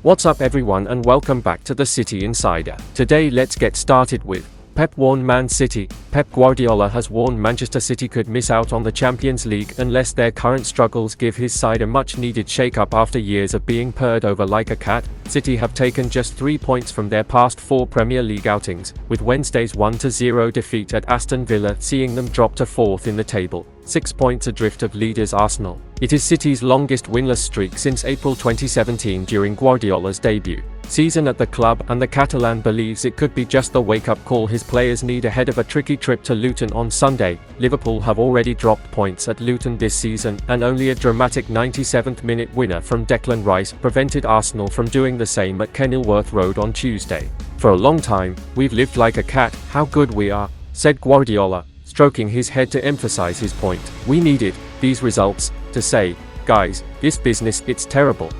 What's up everyone and welcome back to the City Insider. Today let's get started with Pep warned Man City. Pep Guardiola has warned Manchester City could miss out on the Champions League unless their current struggles give his side a much-needed shake-up after years of being purred over like a cat. City have taken just 3 points from their past 4 Premier League outings, with Wednesday's 1-0 defeat at Aston Villa seeing them drop to 4th in the table, 6 points adrift of leaders Arsenal. It is City's longest winless streak since April 2017 during Guardiola's debut season at the club, and the Catalan believes it could be just the wake-up call his players need ahead of a tricky trip to Luton on Sunday. Liverpool have already dropped points at Luton this season, and only a dramatic 97th minute winner from Declan Rice prevented Arsenal from doing the same at Kenilworth Road on Tuesday. "For a long time, we've lived like a cat, how good we are," said Guardiola, stroking his head to emphasize his point. "We needed these results to say, guys, this business, it's terrible,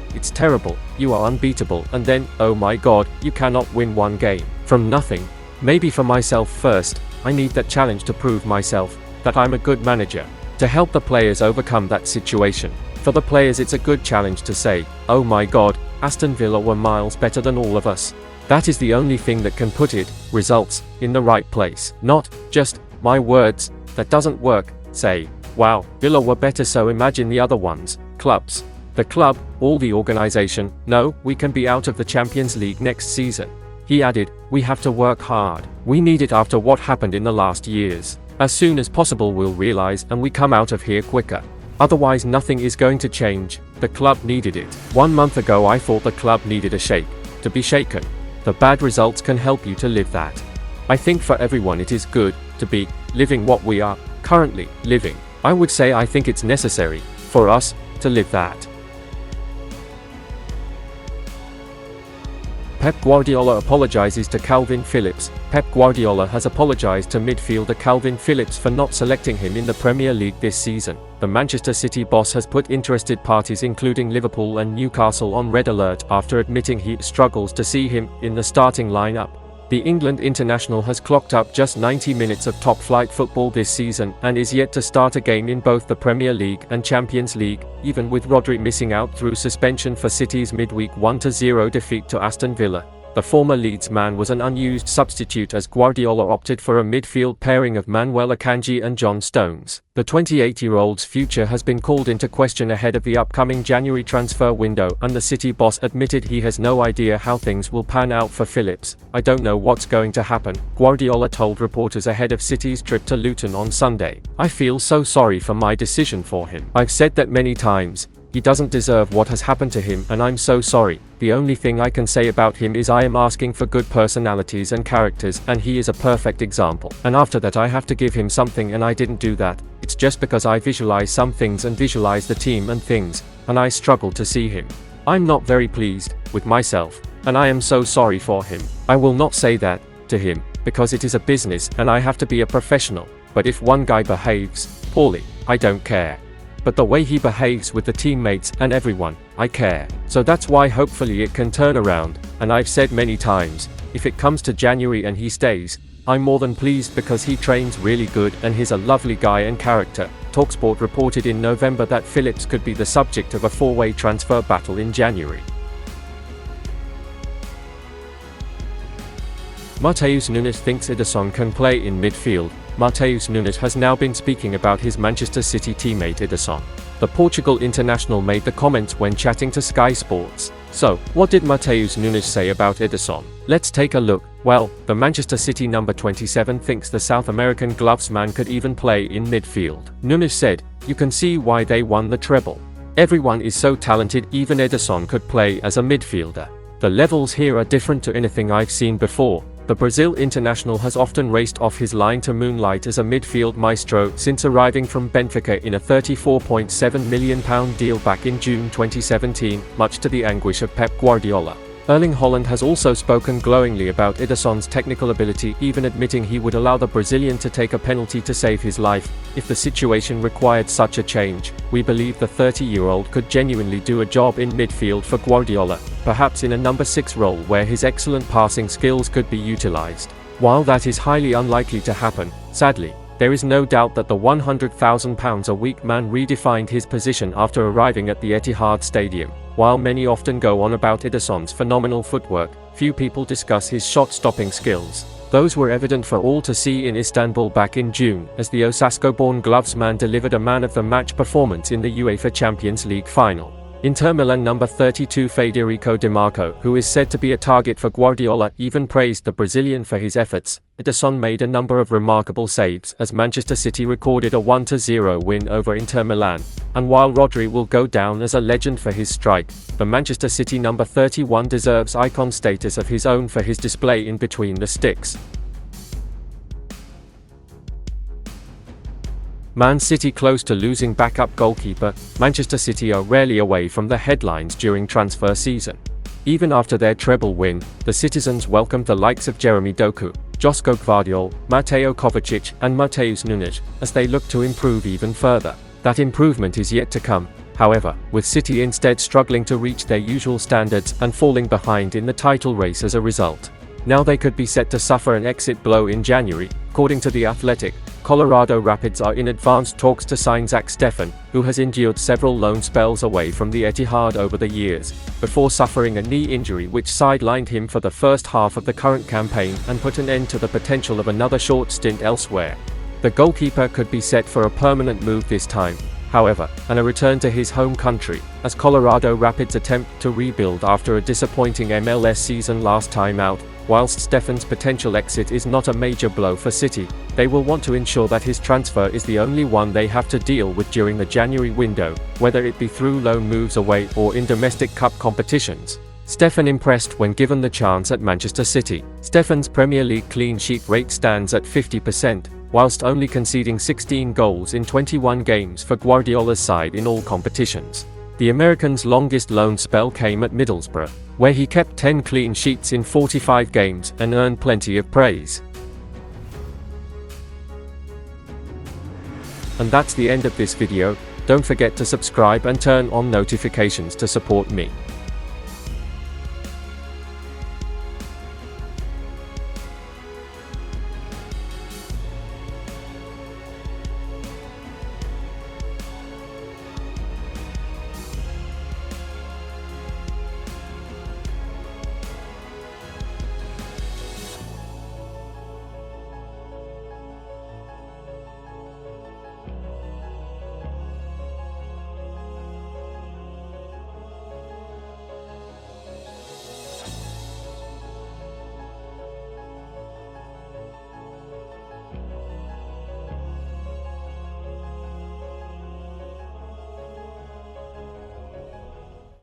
you are unbeatable, and then, oh my god, you cannot win one game from nothing. Maybe for myself first, I need that challenge to prove myself, that I'm a good manager, to help the players overcome that situation. For the players it's a good challenge to say, oh my god, Aston Villa were miles better than all of us. That is the only thing that can put it, results, in the right place. Not just, my words, that doesn't work, say, wow, Villa were better, so imagine the other ones, clubs. The club, all the organization, no, we can be out of the Champions League next season." He added, "We have to work hard. We need it after what happened in the last years. As soon as possible we'll realize and we come out of here quicker. Otherwise nothing is going to change. The club needed it. 1 month ago I thought the club needed a shake. To be shaken. The bad results can help you to live that. I think for everyone it is good to be living what we are currently living. I would say I think it's necessary for us to live that." Pep Guardiola apologizes to Kalvin Phillips. Pep Guardiola has apologized to midfielder Kalvin Phillips for not selecting him in the Premier League this season. The Manchester City boss has put interested parties including Liverpool and Newcastle on red alert after admitting he struggles to see him in the starting lineup. The England international has clocked up just 90 minutes of top-flight football this season and is yet to start a game in both the Premier League and Champions League, even with Rodri missing out through suspension for City's midweek 1-0 defeat to Aston Villa. The former Leeds man was an unused substitute as Guardiola opted for a midfield pairing of Manuel Akanji and John Stones. The 28-year-old's future has been called into question ahead of the upcoming January transfer window, and the City boss admitted he has no idea how things will pan out for Phillips. "I don't know what's going to happen," Guardiola told reporters ahead of City's trip to Luton on Sunday. "I feel so sorry for my decision for him. I've said that many times. He doesn't deserve what has happened to him and I'm so sorry. The only thing I can say about him is I am asking for good personalities and characters, and he is a perfect example. And after that I have to give him something and I didn't do that. It's just because I visualize some things and visualize the team and things, and I struggle to see him. I'm not very pleased with myself, and I am so sorry for him. I will not say that to him, because it is a business and I have to be a professional. But if one guy behaves poorly, I don't care. But the way he behaves with the teammates and everyone, I care. So that's why hopefully it can turn around, and I've said many times, if it comes to January and he stays, I'm more than pleased because he trains really good and he's a lovely guy and character." Talksport reported in November that Phillips could be the subject of a 4-way transfer battle in January. Matheus Nunes thinks Ederson can play in midfield. Matheus Nunes has now been speaking about his Manchester City teammate Ederson. The Portugal international made the comments when chatting to Sky Sports. So, what did Matheus Nunes say about Ederson? Let's take a look. Well, the Manchester City number 27 thinks the South American glovesman could even play in midfield. Nunes said, "You can see why they won the treble. Everyone is so talented, even Ederson could play as a midfielder. The levels here are different to anything I've seen before." The Brazil international has often raced off his line to moonlight as a midfield maestro since arriving from Benfica in a £34.7 million deal back in June 2017, much to the anguish of Pep Guardiola. Erling Haaland has also spoken glowingly about Ederson's technical ability, even admitting he would allow the Brazilian to take a penalty to save his life, if the situation required such a change. "We believe the 30-year-old could genuinely do a job in midfield for Guardiola, perhaps in a number 6 role where his excellent passing skills could be utilized. While that is highly unlikely to happen, sadly, there is no doubt that the £100,000 a week man redefined his position after arriving at the Etihad Stadium. While many often go on about Ederson's phenomenal footwork, few people discuss his shot-stopping skills. Those were evident for all to see in Istanbul back in June, as the Osasco-born glovesman delivered a man-of-the-match performance in the UEFA Champions League final. Inter Milan number 32 Federico Di Marco, who is said to be a target for Guardiola, even praised the Brazilian for his efforts. Ederson made a number of remarkable saves as Manchester City recorded a 1-0 win over Inter Milan. And while Rodri will go down as a legend for his strike, the Manchester City number 31 deserves icon status of his own for his display in between the sticks. Man City close to losing backup goalkeeper. Manchester City are rarely away from the headlines during transfer season. Even after their treble win, the citizens welcomed the likes of Jeremy Doku, Josko Gvardiol, Mateo Kovacic, and Mateus Nunes, as they look to improve even further. That improvement is yet to come, however, with City instead struggling to reach their usual standards and falling behind in the title race as a result. Now they could be set to suffer an exit blow in January. According to The Athletic, Colorado Rapids are in advanced talks to sign Zach Steffen, who has endured several loan spells away from the Etihad over the years, before suffering a knee injury which sidelined him for the first half of the current campaign and put an end to the potential of another short stint elsewhere. The goalkeeper could be set for a permanent move this time, however, and a return to his home country, as Colorado Rapids attempt to rebuild after a disappointing MLS season last time out. Whilst Steffen's potential exit is not a major blow for City, they will want to ensure that his transfer is the only one they have to deal with during the January window, whether it be through loan moves away or in domestic cup competitions. Steffen impressed when given the chance at Manchester City. Steffen's Premier League clean sheet rate stands at 50%, whilst only conceding 16 goals in 21 games for Guardiola's side in all competitions. The American's longest loan spell came at Middlesbrough, where he kept 10 clean sheets in 45 games and earned plenty of praise. And that's the end of this video. Don't forget to subscribe and turn on notifications to support me.